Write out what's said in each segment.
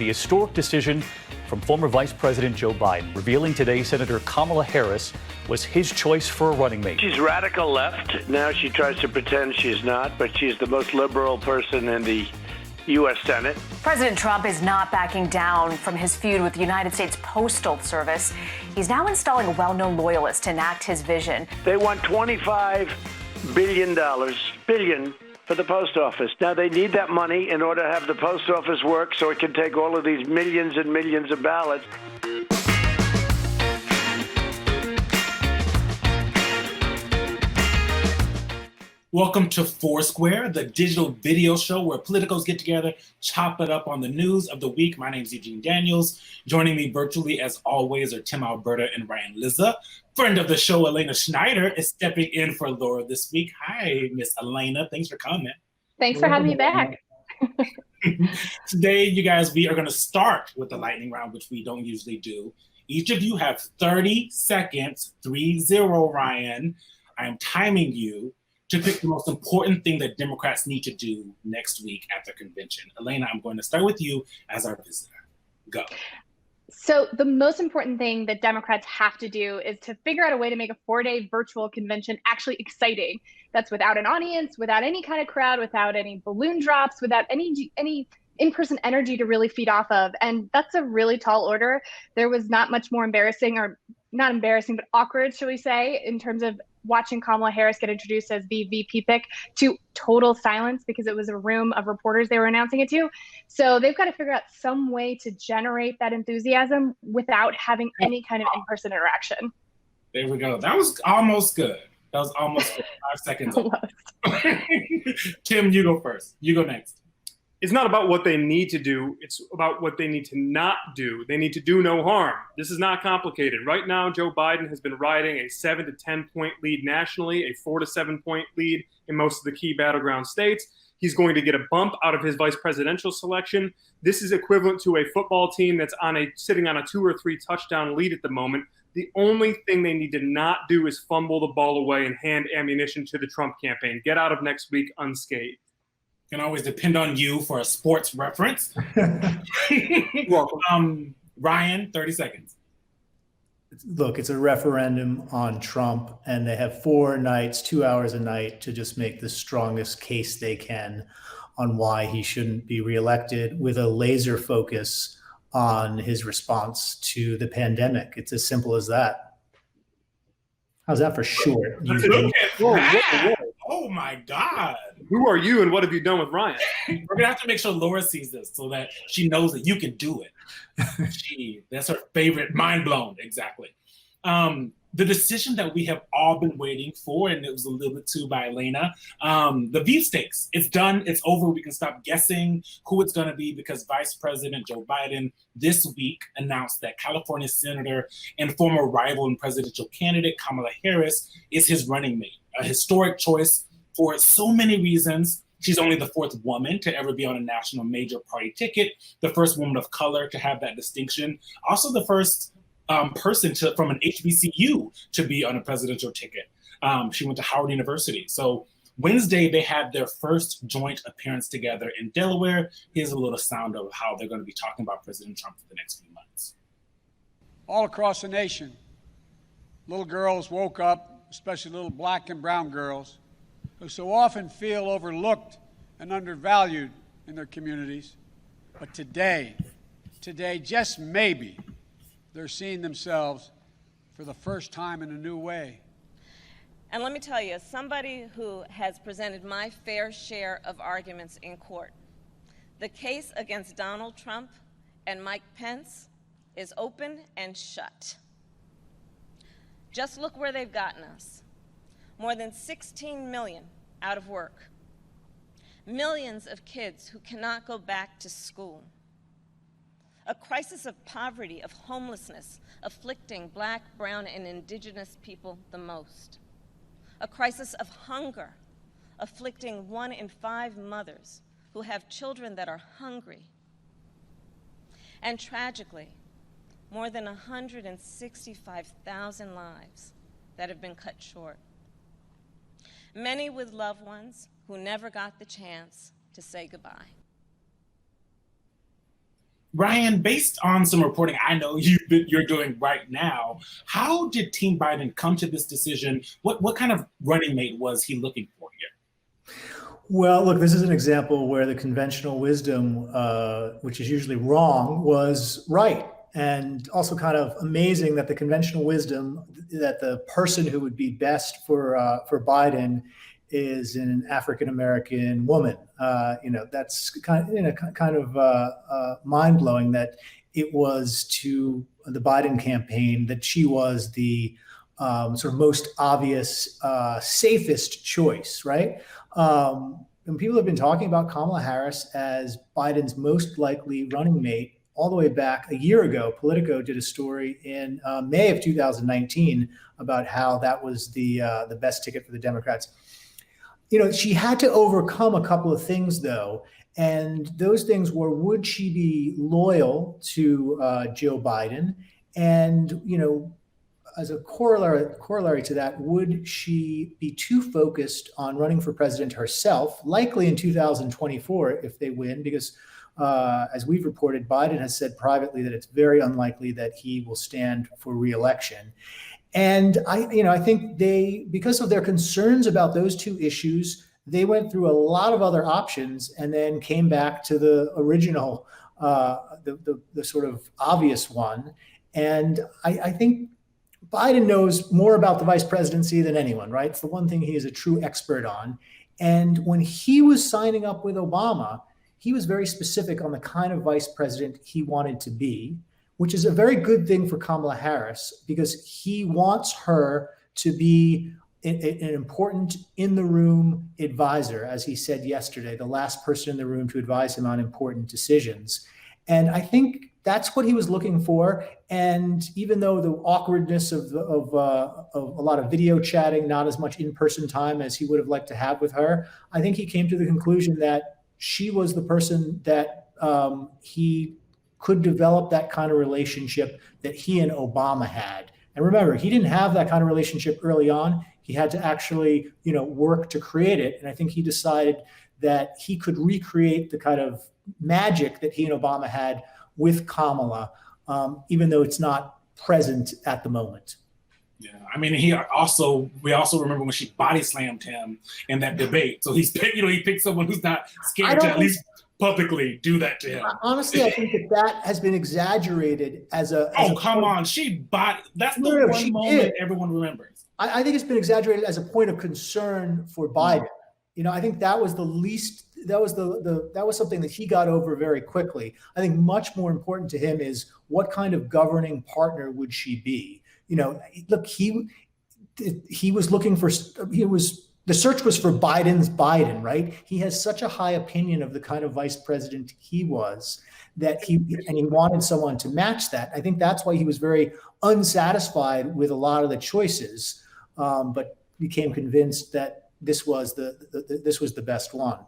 the historic decision from former Vice President Joe Biden, revealing today Senator Kamala Harris was his choice for a running mate. She's radical left. Now she tries to pretend she's not, but she's the most liberal person in the U.S. Senate. President Trump is not backing down from his feud with the United States Postal Service. He's now installing a well-known loyalist to enact his vision. They want $25 billion for the post office. Now, they need that money in order to have the post office work so it can take all of these millions and millions of ballots. Welcome to Foursquare, the digital video show where politicos get together, chop it up on the news of the week. My name is Eugene Daniels. Joining me virtually, as always, are Tim Alberta and Ryan Lizza. Friend of the show, Elena Schneider, is stepping in for Laura this week. Hi, Miss Elena. Thanks for coming. Thanks for having me back. Today, you guys, we are going to start with the lightning round, which we don't usually do. Each of you have 30 seconds, 3-0, Ryan. I am timing you to pick the most important thing that Democrats need to do next week at the convention. Elena, I'm going to start with you as our visitor. Go. So the most important thing that Democrats have to do is to figure out a way to make a 4-day virtual convention actually exciting. That's without an audience, without any kind of crowd, without any balloon drops, without any in-person energy to really feed off of. And that's a really tall order. There was not much more embarrassing, or not embarrassing, but awkward, shall we say, in terms of watching Kamala Harris get introduced as the VP pick to total silence because it was a room of reporters they were announcing it to. So they've got to figure out some way to generate that enthusiasm without having any kind of in-person interaction. There we go. That was almost good. That was almost good. 5 seconds. Tim, you go first. You go next. It's not about what they need to do. It's about what they need to not do. They need to do no harm. This is not complicated. Right now, Joe Biden has been riding a 7 to 10 point lead nationally, a 4 to 7 point lead in most of the key battleground states. He's going to get a bump out of his vice presidential selection. This is equivalent to a football team that's sitting on a 2 or 3 touchdown lead at the moment. The only thing they need to not do is fumble the ball away and hand ammunition to the Trump campaign. Get out of next week unscathed. Can always depend on you for a sports reference. Welcome. Ryan, 30 seconds. Look, it's a referendum on Trump, and they have 4 nights, 2 hours a night to just make the strongest case they can on why he shouldn't be reelected, with a laser focus on his response to the pandemic. It's as simple as that. How's that for short? Oh my God. Who are you and what have you done with Ryan? We're going to have to make sure Laura sees this so that she knows that you can do it. That's her favorite. Mind blown. Exactly. The decision that we have all been waiting for, and it was a little bit too by Elena, the beef steaks. It's done. It's over. We can stop guessing who it's going to be because Vice President Joe Biden this week announced that California Senator and former rival and presidential candidate Kamala Harris is his running mate. A historic choice for so many reasons. She's only the 4th woman to ever be on a national major party ticket, the first woman of color to have that distinction, also the first person from an HBCU to be on a presidential ticket. She went to Howard University. So Wednesday, they had their first joint appearance together in Delaware. Here's a little sound of how they're going to be talking about President Trump for the next few months. All across the nation, little girls woke up, especially little black and brown girls, who so often feel overlooked and undervalued in their communities. But today, just maybe, they're seeing themselves for the first time in a new way. And let me tell you, as somebody who has presented my fair share of arguments in court, the case against Donald Trump and Mike Pence is open and shut. Just look where they've gotten us. More than 16 million out of work. Millions of kids who cannot go back to school. A crisis of poverty, of homelessness, afflicting Black, brown, and indigenous people the most. A crisis of hunger, afflicting 1 in 5 mothers who have children that are hungry. And tragically, more than 165,000 lives that have been cut short. Many with loved ones who never got the chance to say goodbye. Ryan, based on some reporting I know you're doing right now, how did Team Biden come to this decision? What kind of running mate was he looking for here? Well, look, this is an example where the conventional wisdom, which is usually wrong, was right. And also kind of amazing that the conventional wisdom that the person who would be best for Biden is an African-American woman. That's kind of mind blowing that it was to the Biden campaign that she was the sort of most obvious, safest choice, right? And people have been talking about Kamala Harris as Biden's most likely running mate all the way back a year ago. Politico did a story in May of 2019 about how that was the best ticket for the Democrats. She had to overcome a couple of things, though. And those things were, would she be loyal to Joe Biden? And, as a corollary to that, would she be too focused on running for president herself, likely in 2024 if they win? Because as we've reported, Biden has said privately that it's very unlikely that he will stand for re-election. And I think because of their concerns about those two issues, they went through a lot of other options and then came back to the original, the sort of obvious one. And I think Biden knows more about the vice presidency than anyone, right? It's the one thing he is a true expert on. And when he was signing up with Obama, he was very specific on the kind of vice president he wanted to be, which is a very good thing for Kamala Harris because he wants her to be an important in-the-room advisor, as he said yesterday, the last person in the room to advise him on important decisions. And I think that's what he was looking for. And even though the awkwardness of a lot of video chatting, not as much in-person time as he would have liked to have with her, I think he came to the conclusion that she was the person that he could develop that kind of relationship that he and Obama had. And remember, he didn't have that kind of relationship early on. He had to actually, work to create it. And I think he decided that he could recreate the kind of magic that he and Obama had with Kamala, even though it's not present at the moment. Yeah, I mean, we also remember when she body slammed him in that debate. So he picked someone who's not scared to at least publicly do that to him. Honestly, I think that has been exaggerated as a. Come on, that's the one moment everyone remembers. I think it's been exaggerated as a point of concern for Biden. I think that was the least. That was something that he got over very quickly. I think much more important to him is what kind of governing partner would she be? Look, he was looking for. The search was for Biden's Biden, right? He has such a high opinion of the kind of vice president he was that he wanted someone to match that. I think that's why he was very unsatisfied with a lot of the choices, but became convinced that this was the best one.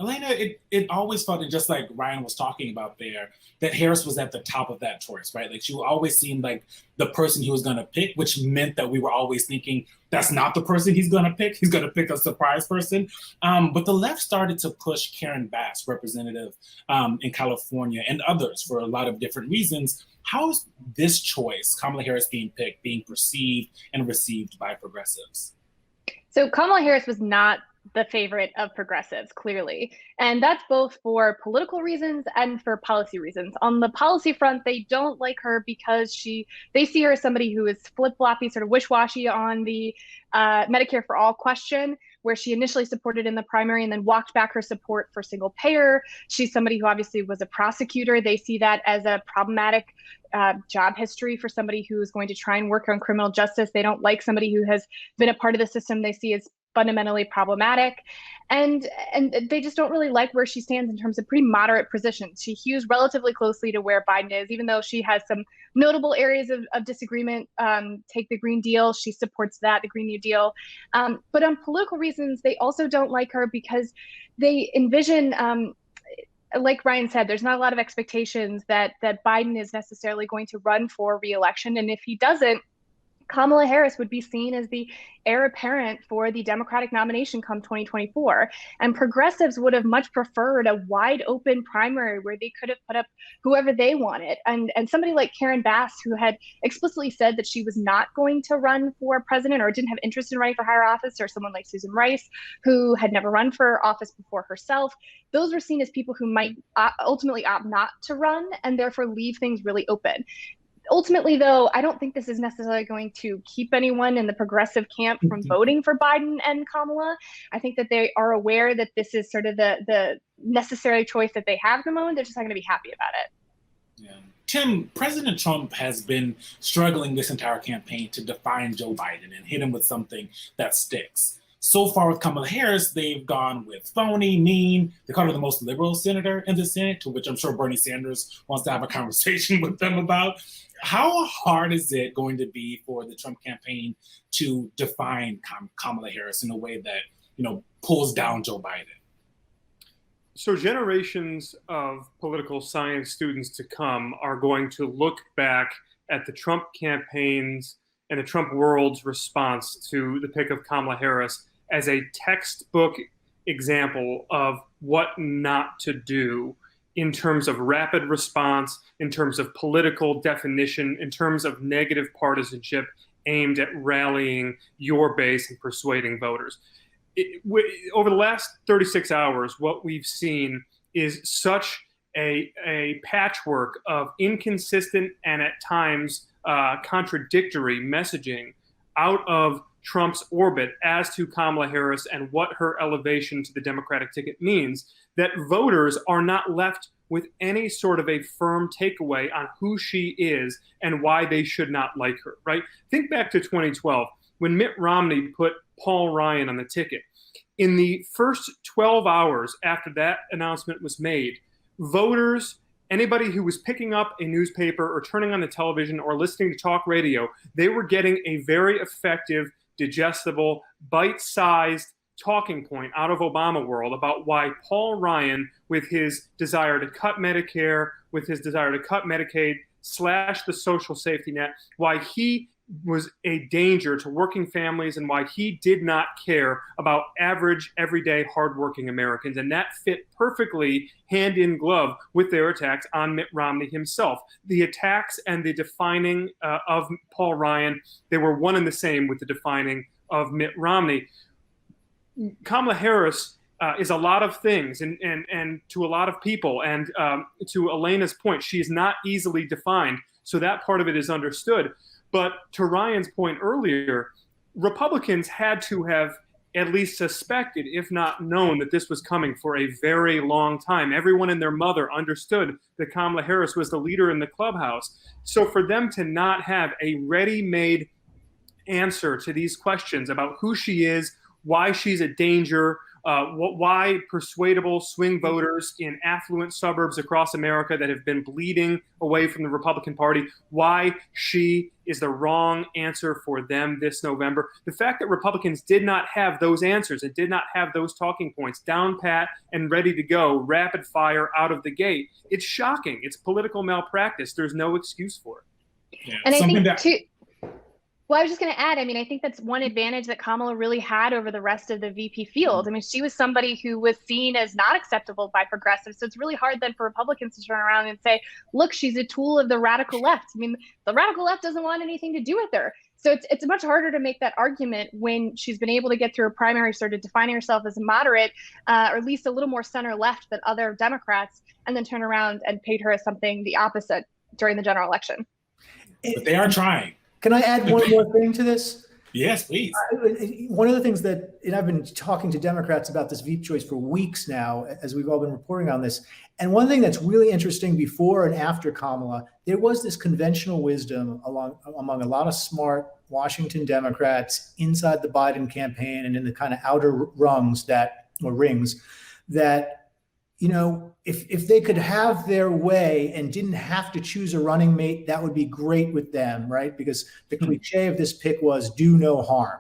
Elena, it always felt, just like Ryan was talking about there, that Harris was at the top of that choice, right? Like she always seemed like the person he was going to pick, which meant that we were always thinking that's not the person he's going to pick. He's going to pick a surprise person. But the left started to push Karen Bass, representative in California, and others for a lot of different reasons. How is this choice, Kamala Harris being picked, being perceived and received by progressives? So Kamala Harris was not the favorite of progressives, clearly. And that's both for political reasons and for policy reasons. On the policy front, they don't like her because they see her as somebody who is flip-floppy, sort of wish-washy on the Medicare for All question, where she initially supported in the primary and then walked back her support for single payer. She's somebody who obviously was a prosecutor. They see that as a problematic job history for somebody who is going to try and work on criminal justice. They don't like somebody who has been a part of the system they see as fundamentally problematic. And they just don't really like where she stands in terms of pretty moderate positions. She hews relatively closely to where Biden is, even though she has some notable areas of disagreement. Take the Green Deal, she supports that, the Green New Deal. But on political reasons, they also don't like her because they envision, like Ryan said, there's not a lot of expectations that Biden is necessarily going to run for re-election. And if he doesn't, Kamala Harris would be seen as the heir apparent for the Democratic nomination come 2024. And progressives would have much preferred a wide open primary where they could have put up whoever they wanted. And somebody like Karen Bass, who had explicitly said that she was not going to run for president or didn't have interest in running for higher office, or someone like Susan Rice, who had never run for office before herself, those were seen as people who might ultimately opt not to run and therefore leave things really open. Ultimately, though, I don't think this is necessarily going to keep anyone in the progressive camp from voting for Biden and Kamala. I think that they are aware that this is sort of the necessary choice that they have at the moment. They're just not going to be happy about it. Yeah. Tim, President Trump has been struggling this entire campaign to define Joe Biden and hit him with something that sticks. So far with Kamala Harris, they've gone with phony, mean. They called her the most liberal senator in the Senate, to which I'm sure Bernie Sanders wants to have a conversation with them about. How hard is it going to be for the Trump campaign to define Kamala Harris in a way that, pulls down Joe Biden? So generations of political science students to come are going to look back at the Trump campaigns and the Trump world's response to the pick of Kamala Harris as a textbook example of what not to do in terms of rapid response, in terms of political definition, in terms of negative partisanship aimed at rallying your base and persuading voters. Over the last 36 hours, what we've seen is such a patchwork of inconsistent and at times contradictory messaging out of Trump's orbit as to Kamala Harris and what her elevation to the Democratic ticket means, that voters are not left with any sort of a firm takeaway on who she is and why they should not like her, right? Think back to 2012 when Mitt Romney put Paul Ryan on the ticket. In the first 12 hours after that announcement was made, voters, anybody who was picking up a newspaper or turning on the television or listening to talk radio, they were getting a very effective, digestible, bite-sized talking point out of Obama world about why Paul Ryan, with his desire to cut Medicare, with his desire to cut Medicaid, slash the social safety net, why he was a danger to working families and why he did not care about average, everyday, hardworking Americans. And that fit perfectly hand in glove with their attacks on Mitt Romney himself. The attacks and the defining of Paul Ryan, they were one and the same with the defining of Mitt Romney. Kamala Harris is a lot of things and to a lot of people. And to Elena's point, she's not easily defined. So that part of it is understood. But to Ryan's point earlier, Republicans had to have at least suspected, if not known, that this was coming for a very long time. Everyone and their mother understood that Kamala Harris was the leader in the clubhouse. So for them to not have a ready-made answer to these questions about who she is, why she's a danger, why persuadable swing voters in affluent suburbs across America that have been bleeding away from the Republican Party, why she is the wrong answer for them this November. The fact that Republicans did not have those answers and did not have those talking points down pat and ready to go, rapid fire out of the gate, it's shocking. It's political malpractice. There's no excuse for it. Yeah, and I think too, well, I was just going to add, I think that's one advantage that Kamala really had over the rest of the VP field. She was somebody who was seen as not acceptable by progressives. So it's really hard then for Republicans to turn around and say, look, she's a tool of the radical left. The radical left doesn't want anything to do with her. So it's much harder to make that argument when she's been able to get through a primary, started defining herself as a moderate, or at least a little more center left than other Democrats, and then turn around and paint her as something the opposite during the general election. But they are trying. Can I add one more thing to this? Yes, please. One of the things that, and I've been talking to Democrats about this VP choice for weeks now, as we've all been reporting on this. And one thing that's really interesting before and after Kamala, there was this conventional wisdom among a lot of smart Washington Democrats inside the Biden campaign and in the kind of outer rings that, if they could have their way and didn't have to choose a running mate, that would be great with them, right? Because the cliche of this pick was do no harm.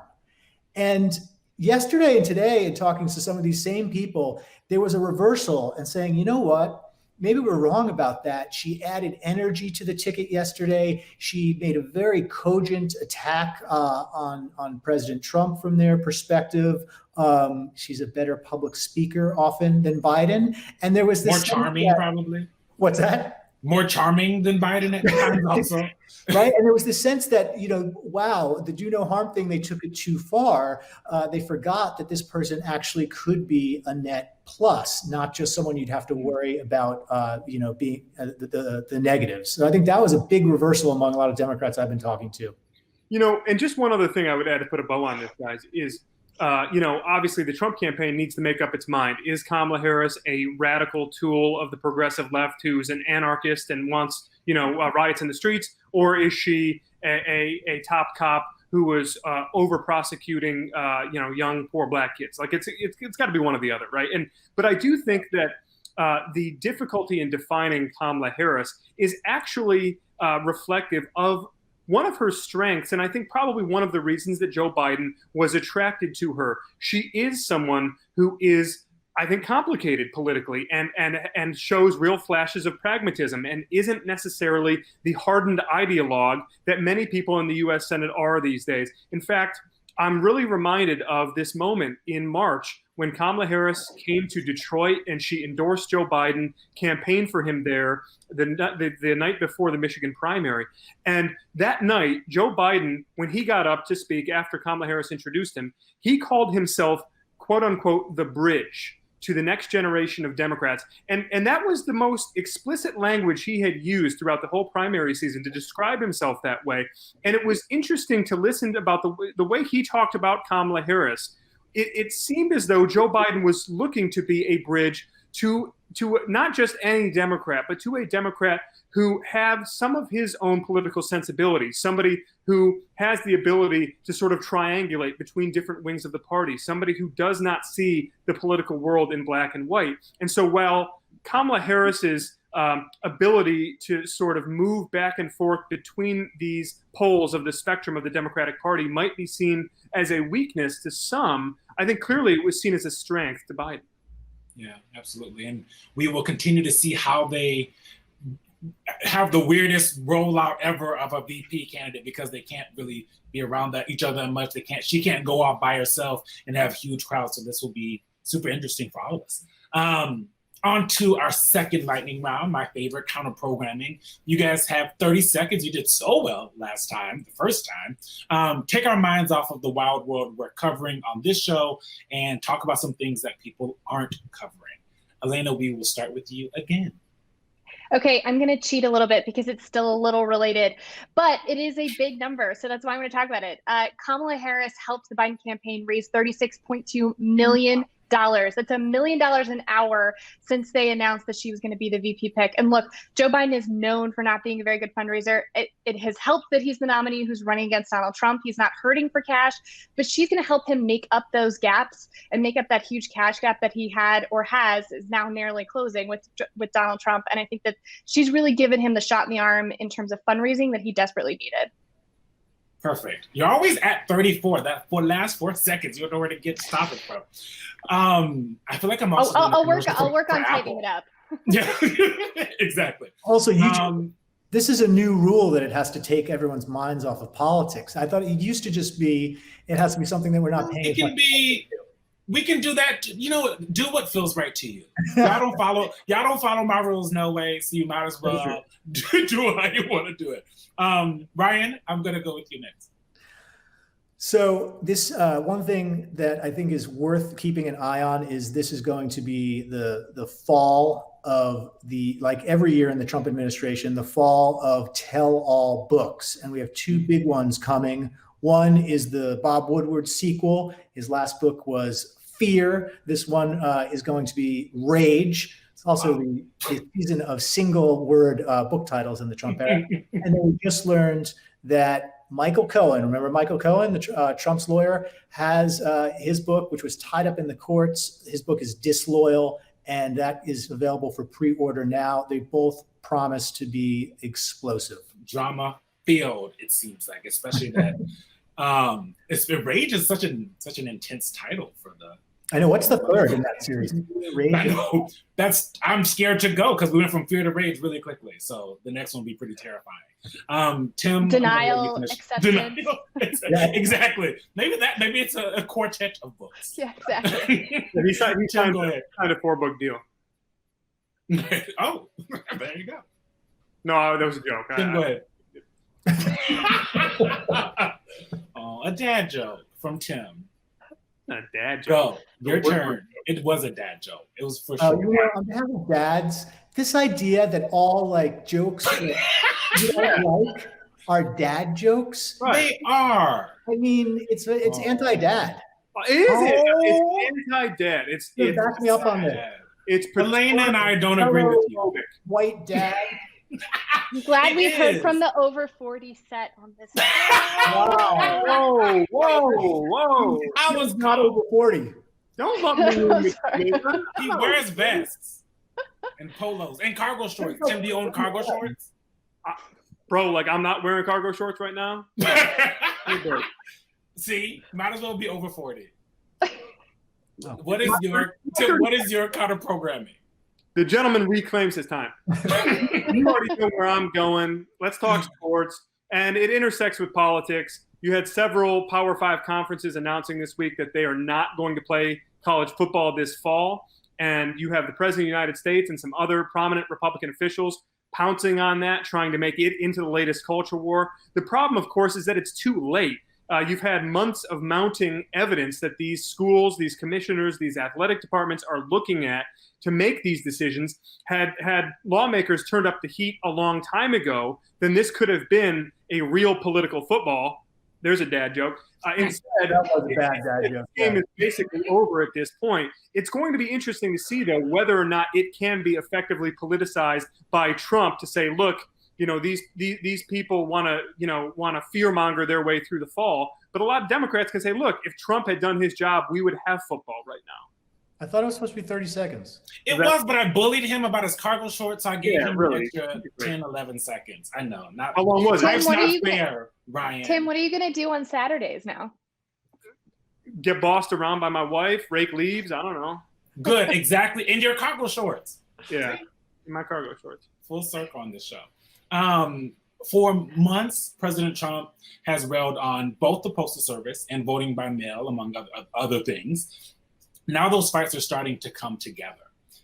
And yesterday and today, in talking to some of these same people, there was a reversal and saying, you know what? maybe we're wrong about that. She added energy to the ticket yesterday. She made a very cogent attack on President Trump from their perspective. She's a better public speaker often than Biden. And there was this more charming, probably. What's that? More charming than Biden at times also. Right. And there was the sense that, wow, the do no harm thing, they took it too far. They forgot that this person actually could be a net plus, not just someone you'd have to worry about, being the negatives. So I think that was a big reversal among a lot of Democrats I've been talking to. And just one other thing I would add to put a bow on this, guys, is, obviously the Trump campaign needs to make up its mind. Is Kamala Harris a radical tool of the progressive left who's an anarchist and wants, riots in the streets? Or is she a top cop who was over prosecuting, young, poor black kids? Like it's got to be one or the other, right? But I do think that the difficulty in defining Kamala Harris is actually reflective of one of her strengths, and I think probably one of the reasons that Joe Biden was attracted to her. She is someone who is, I think, complicated politically and shows real flashes of pragmatism and isn't necessarily the hardened ideologue that many people in the U.S. Senate are these days. In fact, I'm really reminded of this moment in March when Kamala Harris came to Detroit and she endorsed Joe Biden, campaigned for him there the night before the Michigan primary. And that night, Joe Biden, when he got up to speak after Kamala Harris introduced him, he called himself, quote unquote, the bridge to the next generation of Democrats. And that was the most explicit language he had used throughout the whole primary season to describe himself that way. And it was interesting to listen about the way he talked about Kamala Harris. It seemed as though Joe Biden was looking to be a bridge to not just any Democrat, but to a Democrat who have some of his own political sensibilities, somebody who has the ability to sort of triangulate between different wings of the party, somebody who does not see the political world in black and white. And so while Kamala Harris's ability to sort of move back and forth between these poles of the spectrum of the Democratic Party might be seen as a weakness to some, I think clearly it was seen as a strength to Biden. Yeah, absolutely. And we will continue to see how they have the weirdest rollout ever of a VP candidate because they can't really be around each other that much. She can't go off by herself and have huge crowds. So this will be super interesting for all of us. On to our second lightning round, my favorite, counter programming. You guys have 30 seconds. You did so well last time, the first time. Take our minds off of the wild world we're covering on this show and talk about some things that people aren't covering. Elena, we will start with you again. Okay, I'm going to cheat a little bit because it's still a little related, but it is a big number. So that's why I'm going to talk about it. Kamala Harris helped the Biden campaign raise $36.2 million. That's $1 million an hour since they announced that she was going to be the VP pick. And look, Joe Biden is known for not being a very good fundraiser. It has helped that he's the nominee who's running against Donald Trump. He's not hurting for cash, but she's going to help him make up those gaps and make up that huge cash gap that he had or is now narrowly closing with Donald Trump. And I think that she's really given him the shot in the arm in terms of fundraising that he desperately needed. Perfect. You're always at 34. That for last 4 seconds, you don't know where to get stopped from. I feel like I'm also. I'll work on typing it up. Yeah, exactly. Also, this is a new rule that it has to take everyone's minds off of politics. I thought it used to just be it has to be something that we're not paying. It can be. We can do that. Do what feels right to you. Y'all don't follow my rules, no way. So you might as well do it how you want to do it. Ryan, I'm going to go with you next. So this one thing that I think is worth keeping an eye on is this is going to be the fall of like every year in the Trump administration, the fall of tell-all books. And we have two big ones coming. One is the Bob Woodward sequel. His last book was Fear. This one is going to be Rage. It's also the season of single word book titles in the Trump era. And then we just learned that Michael Cohen, remember Michael Cohen, Trump's lawyer, has his book, which was tied up in the courts. His book is Disloyal, and that is available for pre-order now. They both promise to be explosive. Drama filled, it seems like, especially that Rage is such an intense title for I know. What's the third in that series? Rage? I know. I'm scared to go because we went from fear to rage really quickly. So the next one will be pretty terrifying. Tim, Denial, acceptance. Denial. Exactly. Maybe it's a quartet of books. Yeah, exactly. He signed Go ahead. a 4-book deal. Oh, there you go. No, that was a joke. Tim, go ahead. Oh, a dad joke from Tim. Not a dad Go. joke. Your turn. It was a dad joke. It was for sure. On behalf of dads, this idea that all like jokes that you don't like are dad jokes. Right. They are. I mean, it's anti-dad. It is. It's anti-dad. It's Back me up on that. It's Elena and I don't agree with you. White dad. I'm glad we've heard from the over 40 set on this. Wow. Whoa. I was Not over 40. Don't lump me in. He wears vests and polos and cargo shorts. Tim, do you own cargo shorts? Bro, like I'm not wearing cargo shorts right now. See, might as well be over 40. What is your counter programming? The gentleman reclaims his time. You already know where I'm going. Let's talk sports. And it intersects with politics. You had several Power 5 conferences announcing this week that they are not going to play college football this fall. And you have the President of the United States and some other prominent Republican officials pouncing on that, trying to make it into the latest culture war. The problem, of course, is that it's too late. You've had months of mounting evidence that these schools, these commissioners, these athletic departments are looking at to make these decisions. Had lawmakers turned up the heat a long time ago, then this could have been a real political football. There's a dad joke. Instead, that was a bad dad joke. The game is basically over at this point. It's going to be interesting to see, though, whether or not it can be effectively politicized by Trump to say, look, these people want to fearmonger their way through the fall. But a lot of Democrats can say, look, if Trump had done his job, we would have football right now. I thought it was supposed to be 30 seconds. It was, but I bullied him about his cargo shorts, so I gave him really. an extra 10, 11 seconds. I know. How long was it? That's not fair, Ryan. Tim, what are you going to do on Saturdays now? Get bossed around by my wife, rake leaves, I don't know. Good, exactly. In your cargo shorts. Yeah, in my cargo shorts. Full circle on this show. For months, President Trump has railed on both the Postal Service and voting by mail, among other things. Now those fights are starting to come together.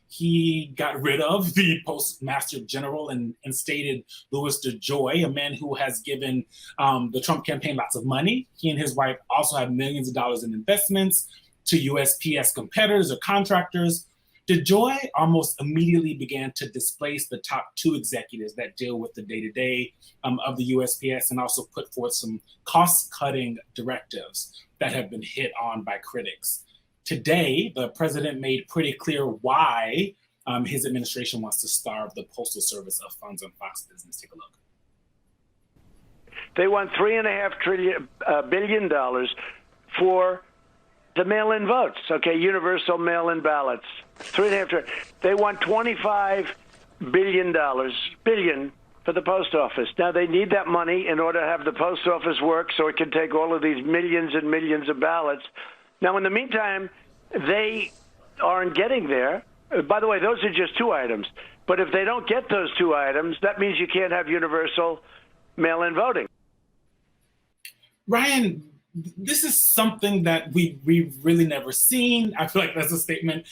He got rid of the Postmaster General and instated Louis DeJoy, a man who has given the Trump campaign lots of money. He and his wife also have millions of dollars in investments to USPS competitors or contractors. DeJoy almost immediately began to displace the top 2 executives that deal with the day-to-day of the USPS and also put forth some cost-cutting directives that have been hit on by critics. Today, the president made pretty clear why his administration wants to starve the Postal Service of funds on Fox Business. Take a look. They want $3.5 billion for the mail-in votes. Okay, universal mail-in ballots. $3.5 trillion. They want $25 billion for the post office. Now they need that money in order to have the post office work, so it can take all of these millions and millions of ballots. Now, in the meantime, they aren't getting there. By the way, those are just 2 items. But if they don't get those 2 items, that means you can't have universal mail-in voting. Ryan, this is something that we've really never seen. I feel like that's a statement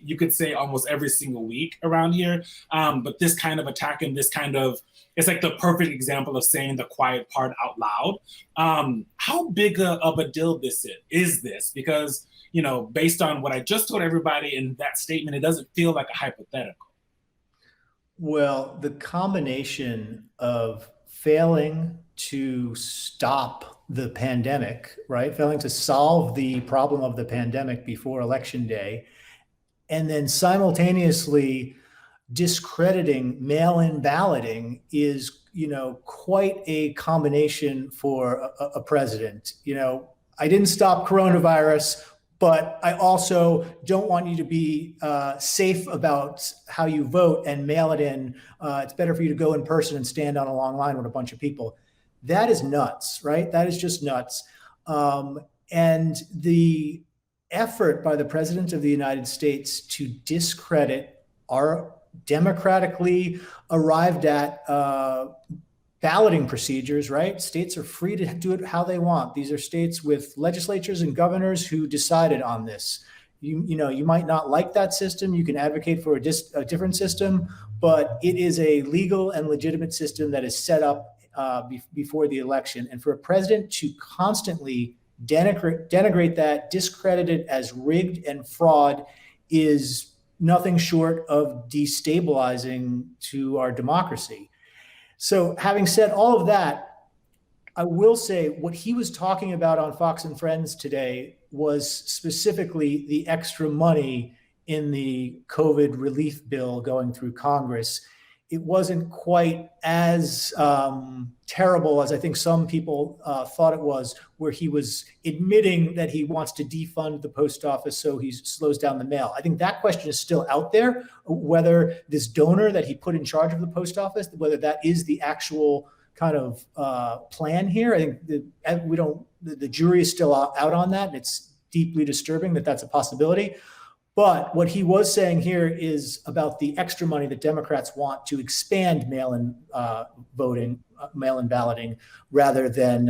you could say almost every single week around here. But this kind of attack and this kind of, it's like the perfect example of saying the quiet part out loud. How big of a deal is this? Because, based on what I just told everybody in that statement, it doesn't feel like a hypothetical. Well, the combination of failing to stop the pandemic, right? Failing to solve the problem of the pandemic before Election Day, and then simultaneously discrediting mail-in balloting is, quite a combination for a president. I didn't stop coronavirus, but I also don't want you to be safe about how you vote and mail it in. It's better for you to go in person and stand on a long line with a bunch of people. That is nuts, right? That is just nuts. And the effort by the President of the United States to discredit our democratically arrived at balloting procedures, right? States are free to do it how they want. These are states with legislatures and governors who decided on this. You might not like that system. You can advocate for a different system, but it is a legal and legitimate system that is set up before the election. And for a president to constantly denigrate that, discredit it as rigged and fraud is nothing short of destabilizing to our democracy. So having said all of that, I will say what he was talking about on Fox and Friends today was specifically the extra money in the COVID relief bill going through Congress. It wasn't quite as terrible as I think some people thought it was, where he was admitting that he wants to defund the post office so he slows down the mail. I think that question is still out there, whether this donor that he put in charge of the post office, whether that is the actual kind of plan here. I think the jury is still out on that, and it's deeply disturbing that that's a possibility. But what he was saying here is about the extra money that Democrats want to expand mail-in voting, mail-in balloting, rather than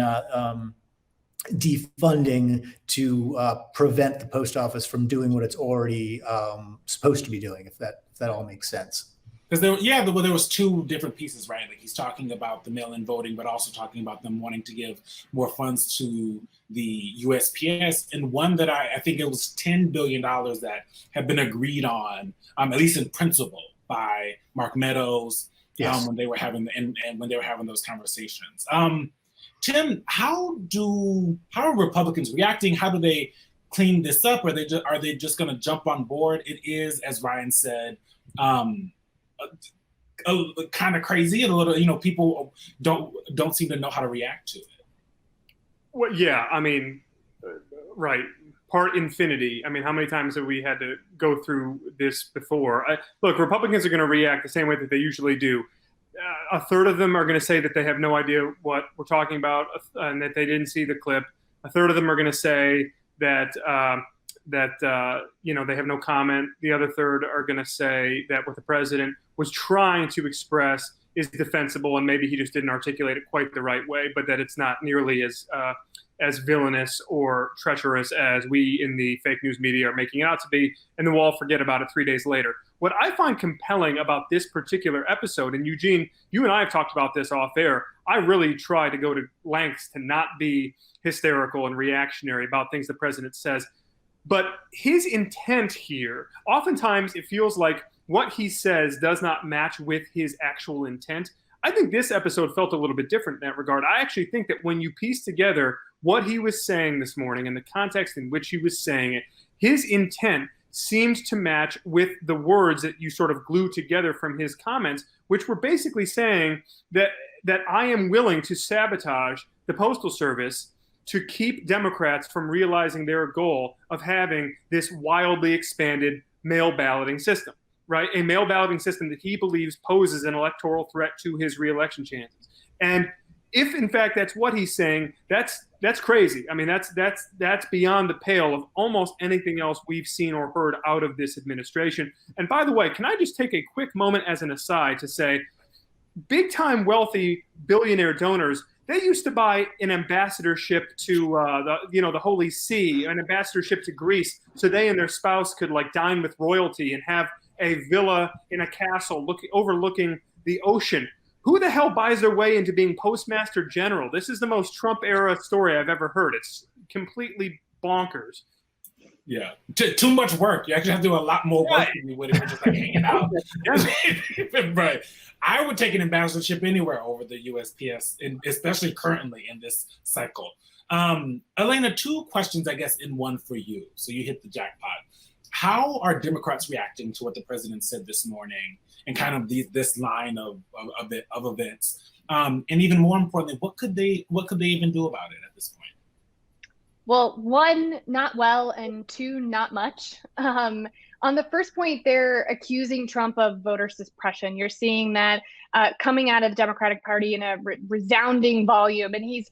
defunding to prevent the post office from doing what it's already supposed to be doing, if that all makes sense. Because there was two different pieces, right? Like he's talking about the mail-in voting, but also talking about them wanting to give more funds to the USPS, and one that I think it was $10 billion that had been agreed on, at least in principle, by Mark Meadows. Yes. When they were having when they were having those conversations. Tim, how are Republicans reacting? How do they clean this up? Are they just going to jump on board? It is, as Ryan said, kind of crazy, and a little, people don't seem to know how to react to it. Well, yeah, I mean, right. Part infinity. I mean, how many times have we had to go through this before? Look, Republicans are going to react the same way that they usually do. A third of them are going to say that they have no idea what we're talking about and that they didn't see the clip. A third of them are going to say that they have no comment. The other third are going to say that what the president was trying to express is defensible, and maybe he just didn't articulate it quite the right way, but that it's not nearly as villainous or treacherous as we in the fake news media are making it out to be, and then we'll all forget about it 3 days later. What I find compelling about this particular episode, and Eugene, you and I have talked about this off air, I really try to go to lengths to not be hysterical and reactionary about things the president says. But his intent here, oftentimes it feels like what he says does not match with his actual intent. I think this episode felt a little bit different in that regard. I actually think that when you piece together what he was saying this morning and the context in which he was saying it, his intent seems to match with the words that you sort of glue together from his comments, which were basically saying that I am willing to sabotage the Postal Service to keep Democrats from realizing their goal of having this wildly expanded mail balloting system, right? A mail balloting system that he believes poses an electoral threat to his reelection chances. And if in fact that's what he's saying, that's crazy. I mean, that's beyond the pale of almost anything else we've seen or heard out of this administration. And by the way, can I just take a quick moment as an aside to say, big time wealthy billionaire donors, they used to buy an ambassadorship to the Holy See, an ambassadorship to Greece, so they and their spouse could dine with royalty and have a villa in a castle overlooking the ocean. Who the hell buys their way into being Postmaster General? This is the most Trump era story I've ever heard. It's completely bonkers. Yeah, too much work. You actually have to do a lot more work than you would if you're just hanging out. Right. I would take an ambassadorship anywhere over the USPS, and especially currently in this cycle. Elena, two questions, I guess, in one for you. So you hit the jackpot. How are Democrats reacting to what the president said this morning and kind of this line of events? And even more importantly, what could they even do about it at this point? Well, one, not well, and two, not much. On the first point, they're accusing Trump of voter suppression. You're seeing that coming out of the Democratic Party in a resounding volume. And he's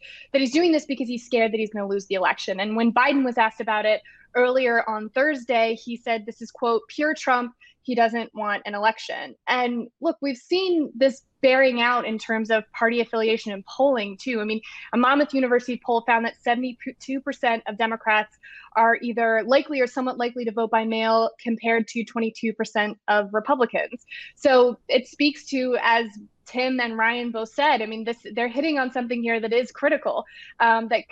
doing this because he's scared that he's going to lose the election. And when Biden was asked about it earlier on Thursday, he said this is, quote, pure Trump. He doesn't want an election. And look, we've seen this bearing out in terms of party affiliation and polling too. I mean, a Monmouth University poll found that 72% of Democrats are either likely or somewhat likely to vote by mail compared to 22% of Republicans. So it speaks to, as Tim and Ryan both said, I mean, they're hitting on something here that is critical, that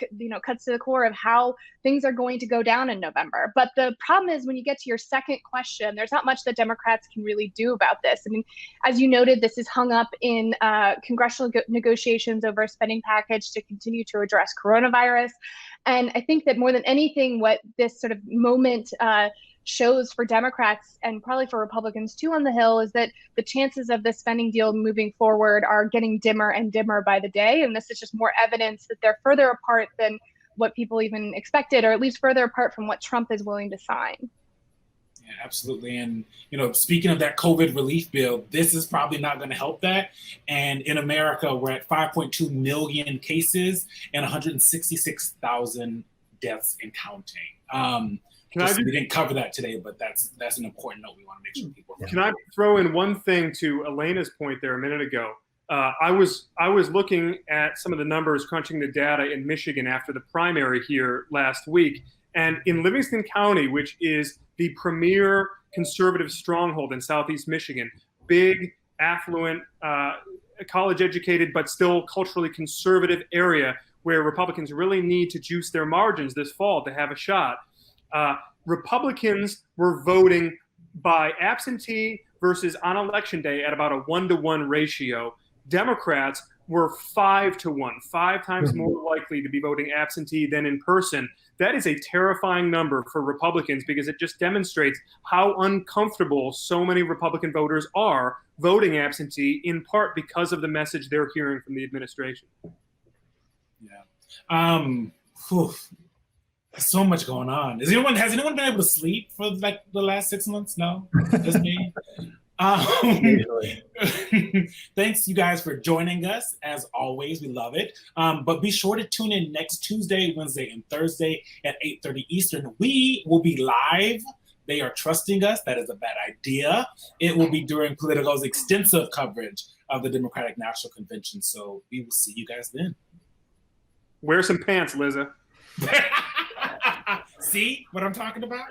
cuts to the core of how things are going to go down in November. But the problem is, when you get to your second question, there's not much that Democrats can really do about this. I mean, as you noted, this is hung up in congressional negotiations over a spending package to continue to address coronavirus. And I think that more than anything, what this sort of moment shows for Democrats, and probably for Republicans too on the Hill, is that the chances of this spending deal moving forward are getting dimmer and dimmer by the day. And this is just more evidence that they're further apart than what people even expected, or at least further apart from what Trump is willing to sign. Yeah, absolutely. And, speaking of that COVID relief bill, this is probably not going to help that. And in America, we're at 5.2 million cases and 166,000 deaths and counting. We didn't cover that today, but that's an important note we want to make sure people know. Can I throw in one thing to Elena's point there a minute ago? I was looking at some of the numbers, crunching the data in Michigan after the primary here last week. And in Livingston County, which is the premier conservative stronghold in Southeast Michigan, big, affluent, college-educated, but still culturally conservative area where Republicans really need to juice their margins this fall to have a shot. Republicans were voting by absentee versus on election day at about a 1-to-1 ratio. Democrats were 5-to-1, 5 times more likely to be voting absentee than in person. That is a terrifying number for Republicans, because it just demonstrates how uncomfortable so many Republican voters are voting absentee, in part because of the message they're hearing from the administration. Yeah. So much going on. Has anyone been able to sleep for like the last 6 months? No, just me. Thanks, you guys, for joining us. As always, we love it. But be sure to tune in next Tuesday, Wednesday, and Thursday at 8:30 Eastern. We will be live. They are trusting us. That is a bad idea. It will be during Politico's extensive coverage of the Democratic National Convention. So we will see you guys then. Wear some pants, Liza. See what I'm talking about?